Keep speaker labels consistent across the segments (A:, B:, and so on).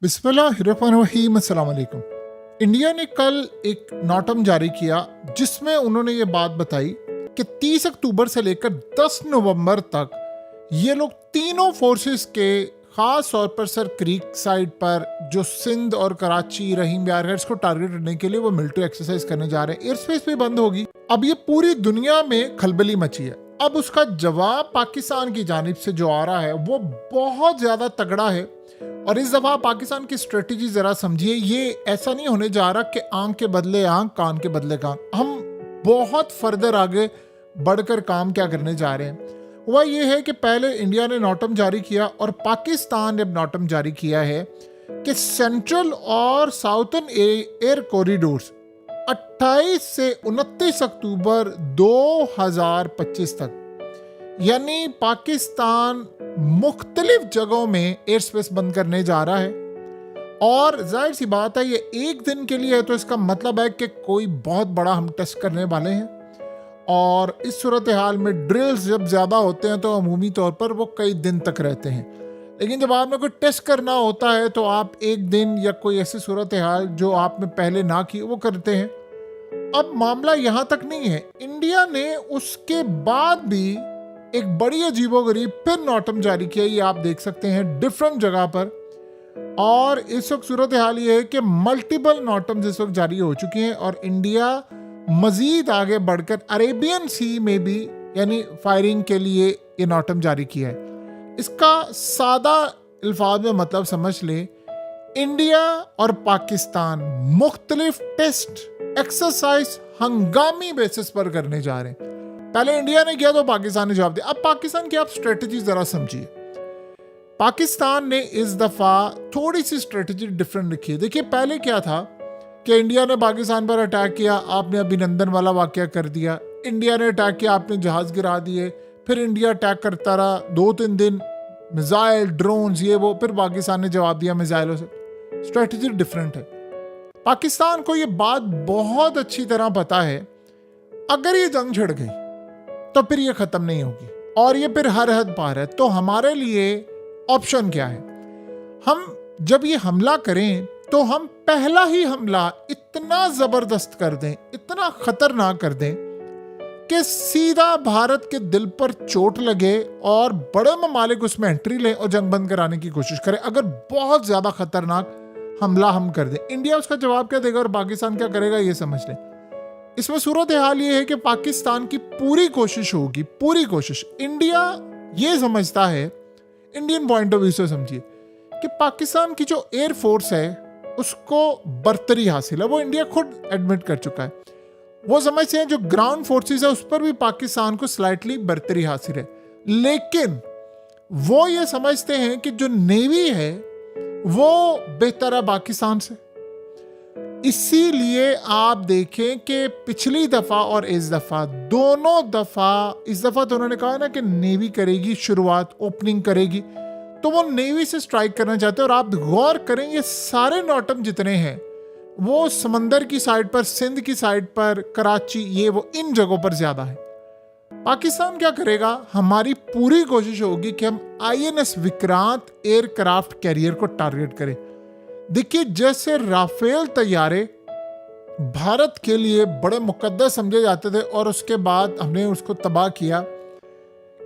A: बिस्मिल्लाहिर्रहमानिर्रहीम, अस्सलाम वालेकुम। इंडिया ने कल एक नोटम जारी किया जिसमें उन्होंने ये बात बताई कि 30 अक्टूबर से लेकर 10 नवंबर तक ये लोग तीनों फोर्सेस के खास तौर पर सर क्रीक साइड पर जो सिंध और कराची रहीम यार है इसको टारगेट करने के लिए वो मिलिट्री एक्सरसाइज करने जा रहे हैं। एयर स्पेस भी बंद होगी। अब ये पूरी दुनिया में खलबली मची है। अब उसका जवाब पाकिस्तान की जानिब से जो आ रहा है वो बहुत ज्यादा तगड़ा है। और इस दफा पाकिस्तान की स्ट्रेटेजी जरा समझिए। ये ऐसा नहीं होने जा रहा कि आंख के बदले आंख, कान के बदले कान। हम बहुत फर्दर आगे बढ़कर काम क्या करने जा रहे हैं वह ये है कि पहले इंडिया ने नोटम जारी किया और पाकिस्तान ने नोटम जारी किया है कि सेंट्रल और साउथर्न एयर कॉरिडोर्स 28 से 29 अक्टूबर 2025 तक यानी पाकिस्तान मुख्तलिफ जगहों में एयर स्पेस बंद करने जा रहा है। और जाहिर सी बात है ये एक दिन के लिए है तो इसका मतलब है कि कोई बहुत बड़ा हम टेस्ट करने वाले हैं। और इस सूरत हाल में ड्रिल्स जब ज़्यादा होते हैं तो अमूमी तौर पर वो कई दिन तक रहते हैं, लेकिन जब आपने कोई टेस्ट करना होता है तो आप एक दिन या कोई ऐसी सूरत हाल जो आपने पहले ना की वो करते हैं। अब मामला यहाँ तक नहीं है। इंडिया ने उसके बाद भी एक बड़ी अजीबोगरीब फिर नोटम जारी किया, ये आप देख सकते हैं डिफरेंट जगह पर। और इस वक्त सूरत हाल ये है कि मल्टीपल नोटम्स इस वक्त जारी हो चुकी हैं और इंडिया मजीद आगे बढ़कर अरेबियन सी में भी यानी फायरिंग के लिए ये नोटम जारी किया है। इसका सादा अल्फाज में मतलब समझ ले, इंडिया और पाकिस्तान मुख्तलिफ टेस्ट एक्सरसाइज हंगामी बेसिस पर करने जा रहे हैं। पहले इंडिया ने किया तो पाकिस्तान ने जवाब दिया। अब पाकिस्तान की आप स्ट्रेटजी जरा समझिए। पाकिस्तान ने इस दफा थोड़ी सी स्ट्रेटजी डिफरेंट रखी है। देखिए पहले क्या था कि इंडिया ने पाकिस्तान पर अटैक किया, आपने अभिनंदन वाला वाकया कर दिया। इंडिया ने अटैक किया, आपने जहाज गिरा दिए। फिर इंडिया अटैक करता रहा 2-3 दिन, मिसाइल ड्रोन्स ये वो, फिर पाकिस्तान ने जवाब दिया मिसाइलों से। स्ट्रेटजी डिफरेंट है। पाकिस्तान को ये बात बहुत अच्छी तरह पता है अगर ये जंग छिड़ गई तो फिर ये खत्म नहीं होगी और ये फिर हर हद पार है। तो हमारे लिए ऑप्शन क्या है? हम जब ये हमला करें तो हम पहला ही हमला इतना जबरदस्त कर दें, इतना खतरनाक कर दें कि सीधा भारत के दिल पर चोट लगे और बड़े ममालिक उसमें एंट्री लें और जंग बंद कराने की कोशिश करें। अगर बहुत ज्यादा खतरनाक हमला हम कर दें, इंडिया उसका जवाब क्या देगा और पाकिस्तान क्या करेगा ये समझ लें। इसमें सूरत हाल ये है कि पाकिस्तान की पूरी कोशिश होगी, पूरी कोशिश। इंडिया ये समझता है, इंडियन पॉइंट ऑफ व्यू से समझिए कि पाकिस्तान की जो एयर फोर्स है उसको बर्तरी हासिल है। वो इंडिया खुद एडमिट कर चुका है। वो समझते हैं जो ग्राउंड फोर्सेस है उस पर भी पाकिस्तान को स्लाइटली बर्तरी हासिल है, लेकिन वो ये समझते हैं कि जो नेवी है वो बेहतर है पाकिस्तान से। इसीलिए आप देखें कि पिछली दफा और इस दफा दोनों दफा, इस दफा तो उन्होंने कहा ना कि नेवी करेगी शुरुआत, ओपनिंग करेगी, तो वो नेवी से स्ट्राइक करना चाहते हैं। और आप गौर करें ये सारे नोटम जितने हैं वो समंदर की साइड पर, सिंध की साइड पर, कराची, ये वो इन जगहों पर ज्यादा है। पाकिस्तान क्या करेगा? हमारी पूरी कोशिश होगी कि हम INS विक्रांत एयरक्राफ्ट कैरियर को टारगेट करें। देखिए जैसे राफेल तैयारे भारत के लिए बड़े मुकद्दस समझे जाते थे और उसके बाद हमने उसको तबाह किया,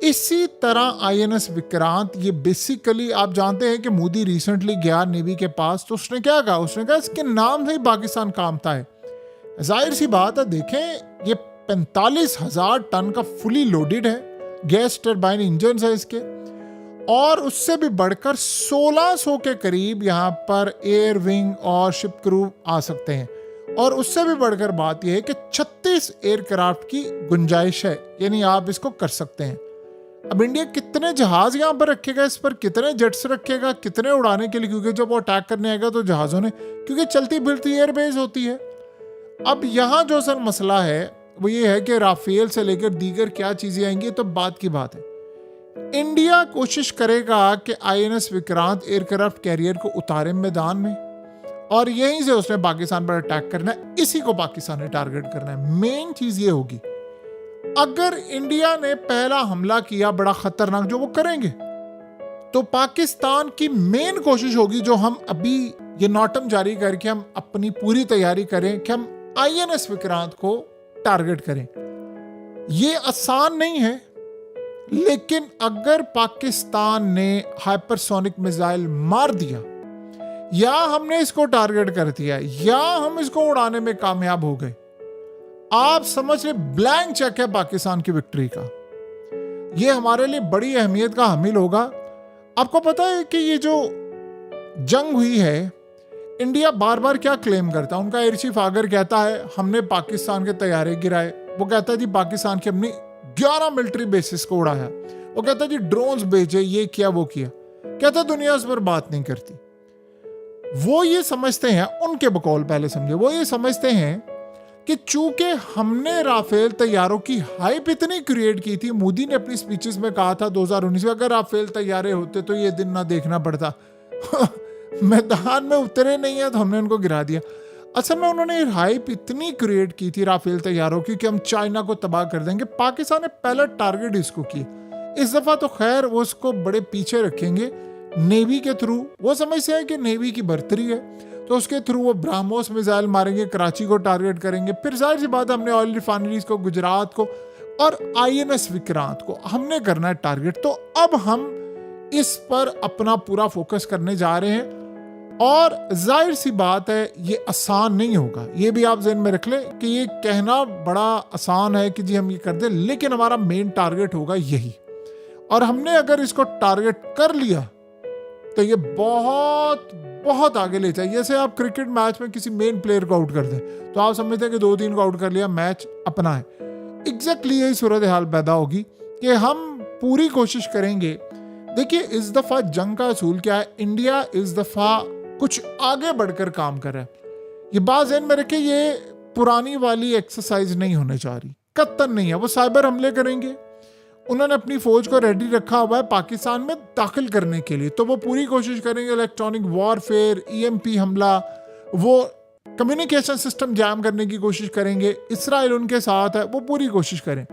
A: इसी तरह INS विक्रांत, ये बेसिकली आप जानते हैं कि मोदी रिसेंटली गया नेवी के पास तो उसने क्या कहा? उसने कहा इसके नाम से ही पाकिस्तान कामता है। जाहिर सी बात है, देखें ये 45,000 टन का फुली लोडेड है, गैस टरबाइन इंजन है इसके, और उससे भी बढ़कर 1600 के करीब यहाँ पर एयर विंग और शिप क्रू आ सकते हैं। और उससे भी बढ़कर बात यह है कि 36 एयरक्राफ्ट की गुंजाइश है, यानी आप इसको कर सकते हैं। अब इंडिया कितने जहाज यहाँ पर रखेगा, इस पर कितने जेट्स रखेगा, कितने उड़ाने के लिए, क्योंकि जब वो अटैक करने आएगा तो जहाजों ने, क्योंकि चलती फिरती एयरबेस होती है। अब यहाँ जो सर मसला है वो ये है कि राफेल से लेकर दीगर क्या चीजें आएंगी, तो बात की बात है। इंडिया कोशिश करेगा कि INS विक्रांत एयरक्राफ्ट कैरियर को उतारे मैदान में और यहीं से उसने पाकिस्तान पर अटैक करना है। इसी को पाकिस्तान ने टारगेट करना है। मेन चीज ये होगी, अगर इंडिया ने पहला हमला किया बड़ा खतरनाक जो वो करेंगे, तो पाकिस्तान की मेन कोशिश होगी, जो हम अभी ये नोटम जारी करके हम अपनी पूरी तैयारी करें कि हम INS विक्रांत को टारगेट करें। ये आसान नहीं है, लेकिन अगर पाकिस्तान ने हाइपरसोनिक मिसाइल मार दिया, या हमने इसको टारगेट कर दिया, या हम इसको उड़ाने में कामयाब हो गए, आप समझ ले ब्लैंक चेक है पाकिस्तान की विक्ट्री का। ये हमारे लिए बड़ी अहमियत का हामिल होगा। आपको पता है कि ये जो जंग हुई है, इंडिया बार बार क्या क्लेम करता है, उनका एयर चीफ आगर कहता है हमने पाकिस्तान के तैयारे गिराए, वो कहता है जी पाकिस्तान की हमने 11 मिलिट्री बेसिस को उड़ाया, वो कहता है जी ड्रोन्स भेजे, ये किया वो किया, कहता दुनिया उस पर बात नहीं करती। वो ये समझते हैं, उनके बकौल पहले समझे, वो ये समझते हैं कि चूंकि हमने राफेल तैयारों की हाइप इतनी क्रिएट की थी, मोदी ने अपनी स्पीचेस में कहा था 2019 में, अगर राफेल तैयारे होते तो ये दिन ना देखना पड़ता मैदान में उतरे नहीं है तो हमने उनको गिरा दिया। असल में उन्होंने हाइप इतनी क्रिएट की थी राफेल तैयारों की कि हम चाइना को तबाह कर देंगे। पाकिस्तान ने पहला टारगेट इसको किया। इस दफा तो खैर वो उसको बड़े पीछे रखेंगे नेवी के थ्रू। वो समझते हैं कि नेवी की बर्तरी है, तो उसके थ्रू वो ब्रह्मोस मिसाइल मारेंगे, कराची को टारगेट करेंगे। फिर जाहिर सी बात, हमने ऑयल रिफाइनरीज को, गुजरात को और INS विक्रांत को हमने करना है टारगेट। तो अब हम इस पर अपना पूरा फोकस करने जा रहे हैं, और जाहिर सी बात है ये आसान नहीं होगा। ये भी आप ज़हन में रख लें कि ये कहना बड़ा आसान है कि जी हम ये कर दें, लेकिन हमारा मेन टारगेट होगा यही। और हमने अगर इसको टारगेट कर लिया तो ये बहुत बहुत आगे ले जाए। जैसे आप क्रिकेट मैच में किसी मेन प्लेयर को आउट कर दें तो आप समझते हैं कि 2-3 को आउट कर लिया, मैच अपना है। एग्जैक्टली यही सूरत हाल पैदा होगी कि हम पूरी कोशिश करेंगे। देखिए इस दफा जंग का असूल क्या है, इंडिया इस दफा कुछ आगे बढ़कर काम कर रहा है। ये बात ज़हन में रखे, ये पुरानी वाली एक्सरसाइज नहीं होने जा रही, कत्तन नहीं है। वो साइबर हमले करेंगे, उन्होंने अपनी फौज को रेडी रखा हुआ है पाकिस्तान में दाखिल करने के लिए, तो वो पूरी कोशिश करेंगे। इलेक्ट्रॉनिक वॉरफेयर, EMP हमला, वो कम्युनिकेशन सिस्टम जैम करने की कोशिश करेंगे। इसराइल उनके साथ है, वो पूरी कोशिश करें।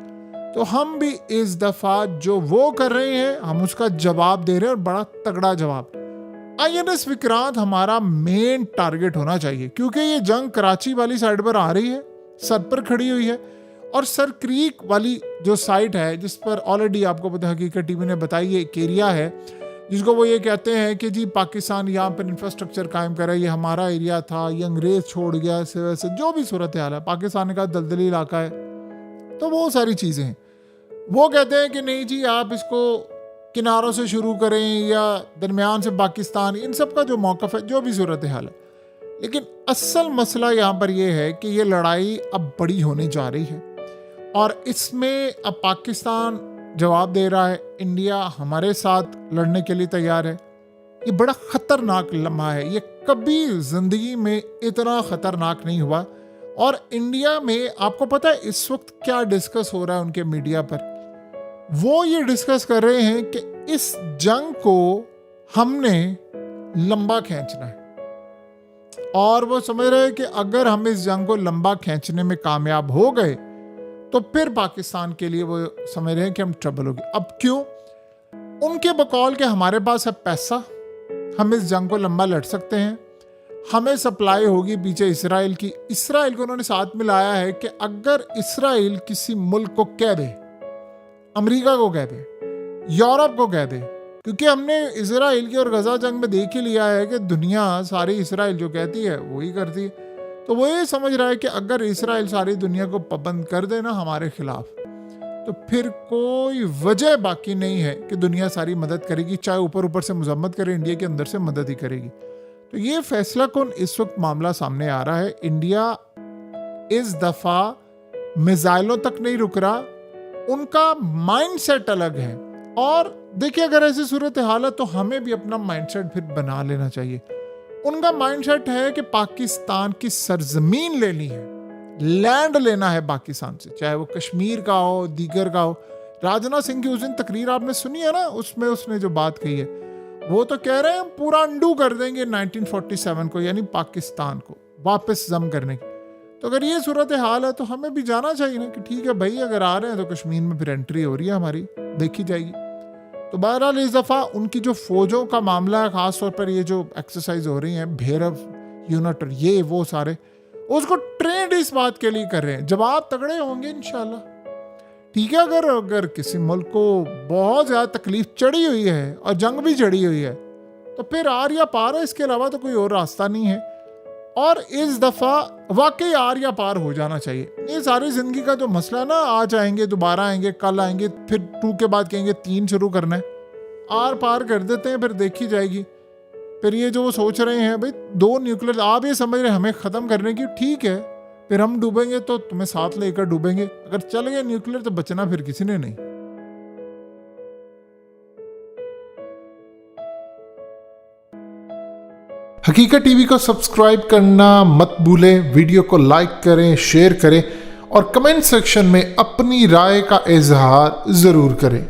A: तो हम भी इस दफा जो वो कर रहे हैं हम उसका जवाब दे रहे हैं, और बड़ा तगड़ा जवाब। INS विक्रांत हमारा मेन टारगेट होना चाहिए, क्योंकि ये जंग कराची वाली साइड पर आ रही है, सर पर खड़ी हुई है। और सर क्रीक वाली जो साइट है, जिस पर ऑलरेडी आपको पता हकीकत टीवी ने बताई, ये एक एरिया है जिसको वो ये कहते हैं कि जी पाकिस्तान यहाँ पर इंफ्रास्ट्रक्चर कायम करे, ये हमारा एरिया था, ये अंग्रेज छोड़ गया, ऐसे वैसे जो भी सूरत हाल है, पाकिस्तान का दलदली इलाका है, तो वो सारी चीज़ें हैं। वो कहते हैं कि नहीं जी आप इसको किनारों से शुरू करें या दरमियान से पाकिस्तान, इन सब का जो मौक़िफ़ है, जो भी सूरत हाल है। लेकिन असल मसला यहाँ पर यह है कि ये लड़ाई अब बड़ी होने जा रही है, और इसमें अब पाकिस्तान जवाब दे रहा है, इंडिया हमारे साथ लड़ने के लिए तैयार है। ये बड़ा ख़तरनाक लम्हा है, ये कभी ज़िंदगी में इतना ख़तरनाक नहीं हुआ। और इंडिया में आपको पता है इस वक्त क्या डिस्कस हो रहा है उनके मीडिया पर? वो ये डिस्कस कर रहे हैं कि इस जंग को हमने लंबा खींचना है, और वो समझ रहे हैं कि अगर हम इस जंग को लंबा खींचने में कामयाब हो गए तो फिर पाकिस्तान के लिए वो समझ रहे हैं कि हम ट्रबल होगी। अब क्यों? उनके बकौल के हमारे पास है पैसा, हम इस जंग को लंबा लड़ सकते हैं, हमें सप्लाई होगी पीछे इसराइल की। इसराइल को उन्होंने साथ मिलाया है कि अगर इसराइल किसी मुल्क को कह दे, अमेरिका को कह दे, यूरोप को कह दे, क्योंकि हमने इसराइल की और गजा जंग में देख ही लिया है कि दुनिया सारी इसराइल जो कहती है वही करती है। तो वो ये समझ रहा है कि अगर इसराइल सारी दुनिया को पाबंद कर देना हमारे खिलाफ, तो फिर कोई वजह बाकी नहीं है कि दुनिया सारी मदद करेगी, चाहे ऊपर ऊपर से मजम्मत करे, इंडिया के अंदर से मदद ही करेगी। तो ये फैसला कौन इस वक्त मामला सामने आ रहा है। इंडिया इस दफा मिसाइलों तक नहीं रुक रहा, उनका माइंडसेट अलग है। और देखिए अगर ऐसी सूरत हाल है तो हमें भी अपना माइंडसेट फिर बना लेना चाहिए। उनका माइंडसेट है कि पाकिस्तान की सरजमीन लेनी है, लैंड लेना है पाकिस्तान से, चाहे वो कश्मीर का हो, दीगर का हो। राजनाथ सिंह की उस दिन तकरीर आपने सुनी है ना, उसमें उसने जो बात कही है, वो तो कह रहे हैं पूरा अंडू कर देंगे 1947 को, यानी पाकिस्तान को वापस जम करने की। तो अगर ये सूरत हाल है तो हमें भी जाना चाहिए ना कि ठीक है भाई, अगर आ रहे हैं तो कश्मीर में फिर एंट्री हो रही है हमारी, देखी जाएगी। तो बहरहाल इस दफ़ा उनकी जो फौजों का मामला है, ख़ासतौर पर ये जो एक्सरसाइज हो रही हैं भैरव यूनिट और ये वो सारे, उसको ट्रेंड इस बात के लिए कर रहे हैं जब आप तगड़े होंगे इंशाल्लाह। ठीक है, अगर किसी मुल्क को बहुत ज़्यादा तकलीफ चढ़ी हुई है और जंग भी चढ़ी हुई है तो फिर आर या पार है, इसके अलावा तो कोई और रास्ता नहीं है। और इस दफ़ा वाकई आर या पार हो जाना चाहिए। ये सारी ज़िंदगी का जो मसला है ना, आज आएंगे दोबारा आएंगे, कल आएंगे, फिर 2 के बाद कहेंगे 3 शुरू करना है, आर पार कर देते हैं, फिर देखी जाएगी। फिर ये जो वो सोच रहे हैं भाई 2 न्यूक्लियर, आप ये समझ रहे हैं हमें ख़त्म करने की, ठीक है, फिर हम डूबेंगे तो तुम्हें साथ लेकर डूबेंगे। अगर चल गए न्यूक्लियर तो बचना फिर किसी ने नहीं। हकीकत टीवी को सब्सक्राइब करना मत भूलें, वीडियो को लाइक करें, शेयर करें और कमेंट सेक्शन में अपनी राय का इजहार ज़रूर करें।